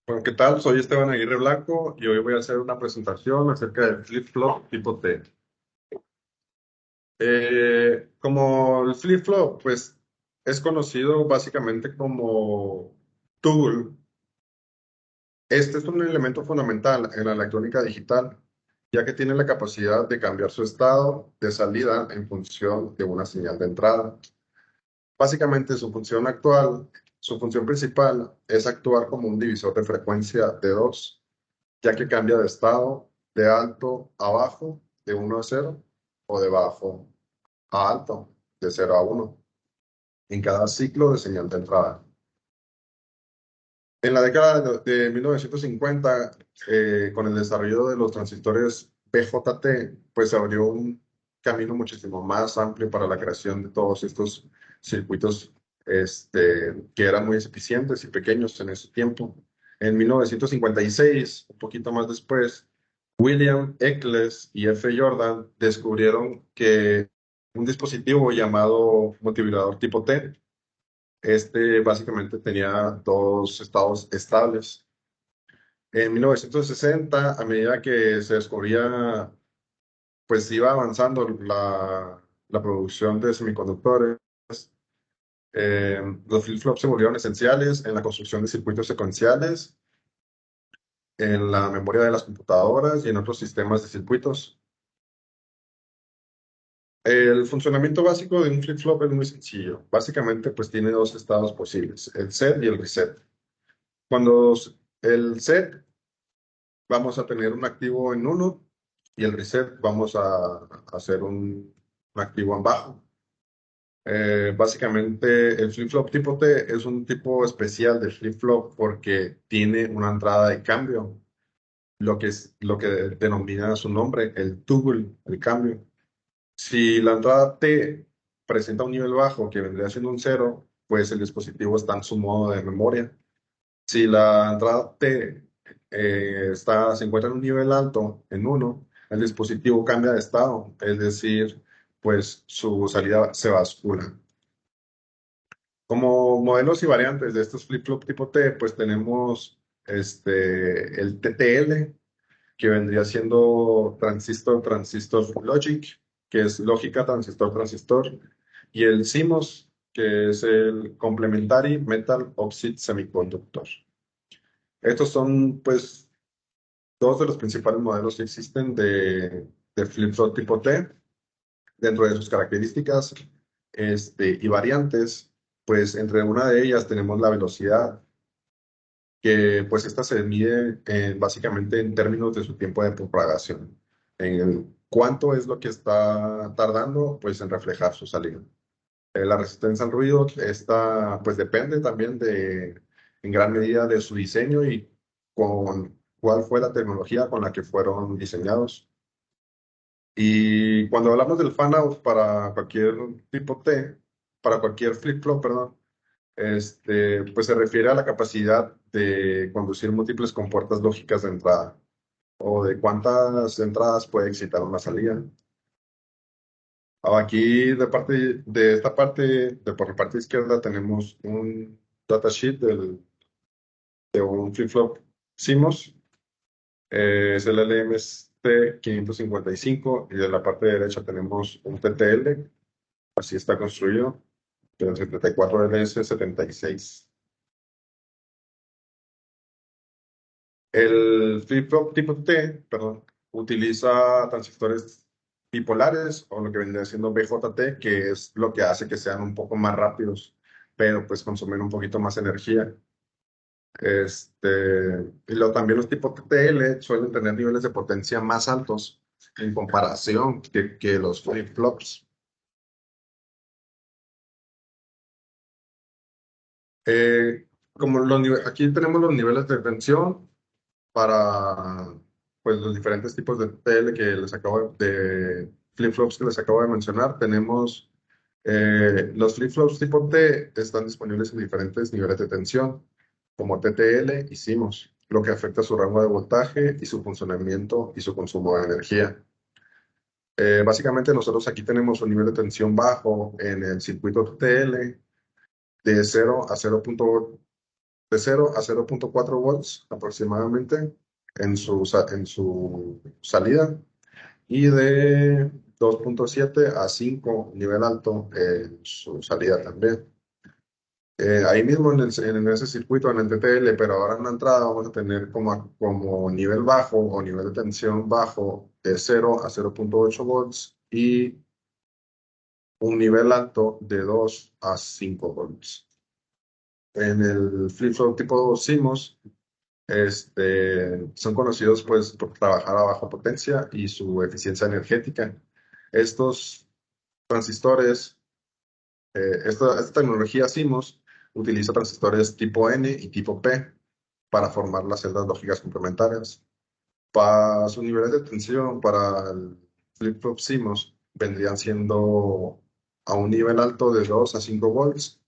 Bueno, ¿qué tal? Soy Esteban Aguirre Blanco y hoy voy a hacer una presentación acerca del flip-flop tipo T. Como el flip-flop, pues es conocido básicamente como tool. Este es un elemento fundamental en la electrónica digital, ya que tiene la capacidad de cambiar su estado de salida en función de una señal de entrada. Básicamente su función principal es actuar como un divisor de frecuencia de dos, ya que cambia de estado de alto a bajo, de 1 a 0, o de bajo a alto, de 0 a 1, en cada ciclo de señal de entrada. En la década de 1950, con el desarrollo de los transistores PJT, pues se abrió un camino muchísimo más amplio para la creación de todos estos circuitos que eran muy eficientes y pequeños en ese tiempo. En 1956, un poquito más después, William Eccles y F. Jordan descubrieron que un dispositivo llamado multivibrador tipo T, básicamente tenía dos estados estables. En 1960, a medida que se descubría, pues iba avanzando la producción de semiconductores, los flip-flops se volvieron esenciales en la construcción de circuitos secuenciales, en la memoria de las computadoras y en otros sistemas de circuitos. El funcionamiento básico de un flip-flop es muy sencillo. Básicamente, pues tiene dos estados posibles, el set y el reset. Cuando el set vamos a tener un activo en uno y el reset vamos a hacer un activo en bajo. Básicamente el flip-flop tipo T es un tipo especial de flip-flop porque tiene una entrada de cambio, lo que denomina su nombre, el toggle, el cambio. Si la entrada T presenta un nivel bajo que vendría siendo un cero, pues el dispositivo está en su modo de memoria. Si la entrada T se encuentra en un nivel alto, en uno, el dispositivo cambia de estado, es decir, pues su salida se bascula. Como modelos y variantes de estos flip-flop tipo T, pues tenemos el TTL, que vendría siendo transistor logic, que es lógica transistor, y el CMOS, que es el complementary metal oxide semiconductor. Estos son, pues, dos de los principales modelos que existen de flip-flop tipo T. Dentro de sus características y variantes, pues entre una de ellas tenemos la velocidad, que pues esta se mide básicamente en términos de su tiempo de propagación. En cuánto es lo que está tardando, pues en reflejar su salida. La resistencia al ruido, esta pues depende también en gran medida de su diseño y con cuál fue la tecnología con la que fueron diseñados. Y cuando hablamos del fan-out para cualquier tipo T, para cualquier flip-flop, perdón, pues se refiere a la capacidad de conducir múltiples compuertas lógicas de entrada o de cuántas entradas puede excitar una salida. Aquí de esta parte, por la parte izquierda, tenemos un datasheet de un flip-flop CMOS, es el LMST 555 y de la parte derecha tenemos un TTL, así está construido, del 74LS76. El flip-flop tipo T, perdón, utiliza transistores bipolares o lo que vendría siendo BJT, que es lo que hace que sean un poco más rápidos, pero pues consumen un poquito más energía. También los tipos TTL suelen tener niveles de potencia más altos en comparación que los flip-flops. Aquí tenemos los niveles de tensión para pues, los diferentes tipos de TL que de flip-flops que les acabo de mencionar. Tenemos los flip-flops tipo T están disponibles en diferentes niveles de tensión, como TTL y CMOS, lo que afecta su rango de voltaje y su funcionamiento y su consumo de energía. Básicamente nosotros aquí tenemos un nivel de tensión bajo en el circuito TTL de 0 a 0,8 de 0 a 0.4 volts aproximadamente en su salida y de 2.7 a 5 nivel alto en su salida también. Ahí mismo en ese circuito, en el TTL, pero ahora en la entrada vamos a tener como nivel bajo o nivel de tensión bajo de 0 a 0.8 volts y un nivel alto de 2 a 5 volts. En el flip-flop tipo CMOS, son conocidos pues por trabajar a baja potencia y su eficiencia energética. Estos transistores, esta tecnología CMOS utiliza transistores tipo N y tipo P para formar las celdas lógicas complementarias. Para sus niveles de tensión, para el flip-flop CMOS, vendrían siendo a un nivel alto de 2 a 5 volts,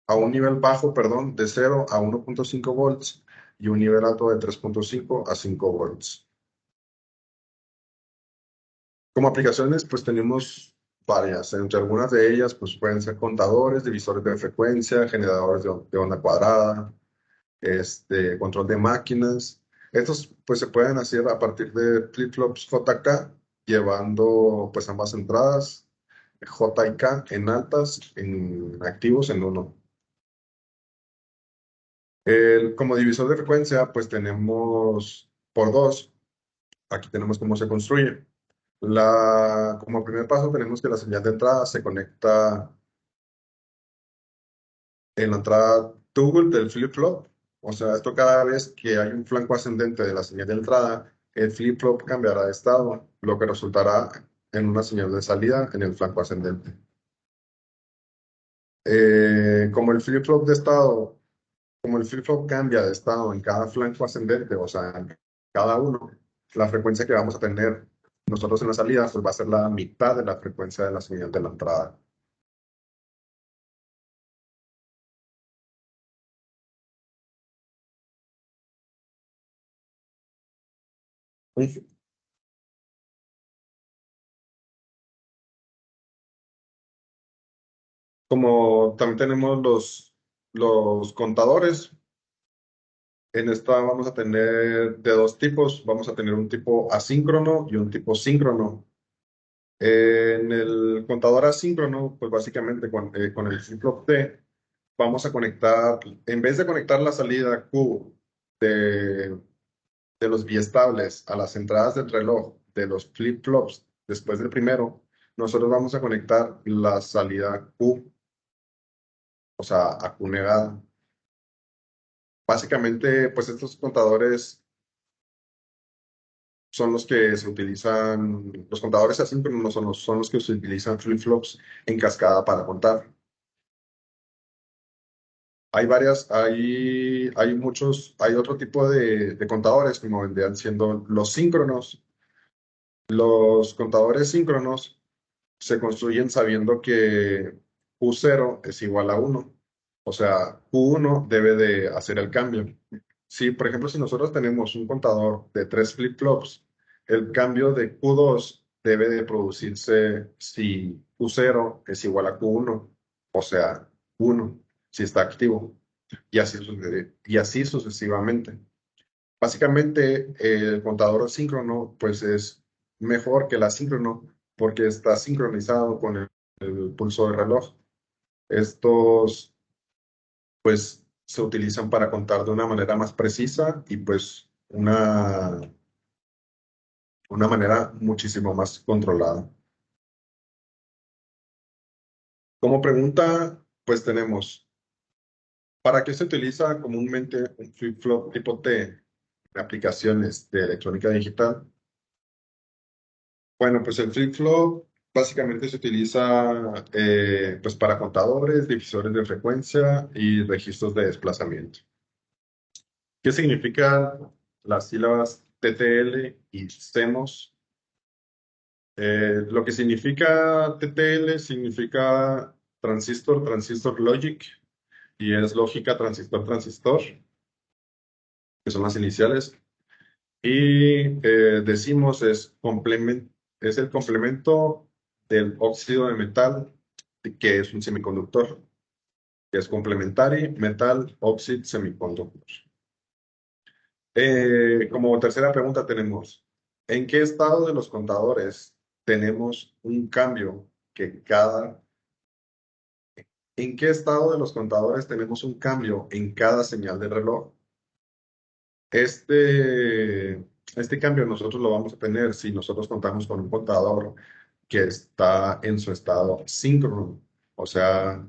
a un nivel bajo, perdón, de 0 a 1.5 volts y un nivel alto de 3.5 a 5 volts. Como aplicaciones, pues tenemos varias. Entre algunas de ellas, pues pueden ser contadores, divisores de frecuencia, generadores de onda cuadrada, control de máquinas. Estos, pues se pueden hacer a partir de flip-flops JK, llevando pues ambas entradas, J y K en altas, en activos en uno. Como divisor de frecuencia, pues tenemos por dos. Aquí tenemos cómo se construye. Como primer paso tenemos que la señal de entrada se conecta en la entrada toggle del flip-flop. O sea, esto cada vez que hay un flanco ascendente de la señal de entrada, el flip-flop cambiará de estado, lo que resultará en una señal de salida en el flanco ascendente. Como el flip-flop de estado, como el flip-flop cambia de estado en cada flanco ascendente, o sea, en cada uno, la frecuencia que vamos a tener nosotros en la salida pues va a ser la mitad de la frecuencia de la señal de la entrada. Como también tenemos los contadores, en esta vamos a tener de dos tipos. Vamos a tener un tipo asíncrono y un tipo síncrono. En el contador asíncrono, pues básicamente con el flip-flop T, vamos a conectar, en vez de conectar la salida Q de, de los biestables a las entradas del reloj de los flip-flops después del primero, nosotros vamos a conectar la salida Q, o sea, a Q negada. Básicamente, pues estos contadores son los que se utilizan, los contadores asíncronos son los que se utilizan flip-flops en cascada para contar. Hay otro tipo de contadores como vendrían siendo los síncronos. Los contadores síncronos se construyen sabiendo que Q0 es igual a 1. O sea, Q1 debe de hacer el cambio. Si, por ejemplo, si nosotros tenemos un contador de 3 flip-flops, el cambio de Q2 debe de producirse si Q0 es igual a Q1, o sea, 1, si está activo, y así sucesivamente. Básicamente, el contador síncrono, pues es mejor que el asíncrono porque está sincronizado con el pulso de reloj. Estos, pues, se utilizan para contar de una manera más precisa y, pues, una manera muchísimo más controlada. Como pregunta, pues tenemos, ¿para qué se utiliza comúnmente un flip-flop tipo T en aplicaciones de electrónica digital? Bueno, pues el flip-flop básicamente se utiliza pues para contadores, divisores de frecuencia y registros de desplazamiento. ¿Qué significan las sílabas TTL y CMOS? Lo que significa TTL significa transistor, transistor logic, y es lógica transistor, transistor, que son las iniciales. Y decimos es el complemento del óxido de metal que es un semiconductor, que es complementary metal oxide semiconductor. Como tercera pregunta tenemos, ¿en qué estado de los contadores tenemos un cambio que cada... ¿En qué estado de los contadores tenemos un cambio en cada señal de reloj? Este cambio nosotros lo vamos a tener si nosotros contamos con un contador que está en su estado síncrono. O sea,